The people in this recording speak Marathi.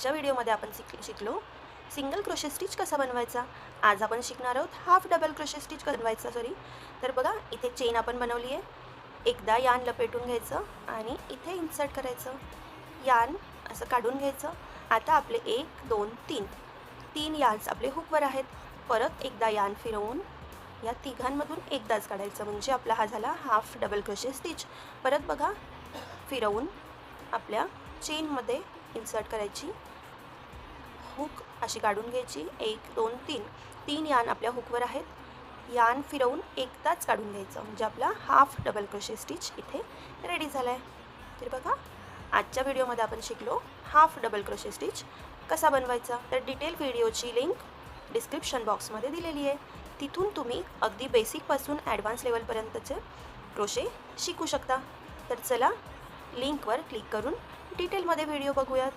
आजच्या व्हिडिओमध्ये आपण शिकलो सिंगल क्रोशे स्टिच कसा बनवायचा। आज आपण शिकणार आहोत हाफ डबल क्रोशे स्टिच बनवायचा तर बघा इथे चेन आपण बनवली आहे। एकदा यान लपेटून घ्यायचं आणि इथे इन्सर्ट करायचं, यान असं काढून घ्यायचं। आता आपले 1 2 3 यान्स आपले हुकवर आहेत। परत एकदा यान फिरवून या तिघांमधून एकदाच काढायचं, म्हणजे आपला हा झाला हाफ डबल क्रोशे स्टिच। परत बघा फिरवून आपल्या चेनमध्ये इन्सर्ट करायची, हुक अशी काढून घ्यायची। 1 2 3 यान आपल्या हुकवर आहेत, यान फिरवून एकदाच काढून घ्यायचं, म्हणजे आपला हाफ डबल क्रोशे स्टिच इथे रेडी झाला आहे। तर बघा आजच्या व्हिडिओमध्ये आपण शिकलो हाफ डबल क्रोशे स्टिच कसा बनवायचा। तर डिटेल व्हिडिओची लिंक डिस्क्रिप्शन बॉक्समध्ये दिलेली आहे, तिथून तुम्ही अगदी बेसिकपासून ॲडव्हान्स लेवलपर्यंतचे क्रोशे शिकू शकता। तर चला लिंकवर क्लिक करून डिटेलमध्ये व्हिडिओ बघूयात।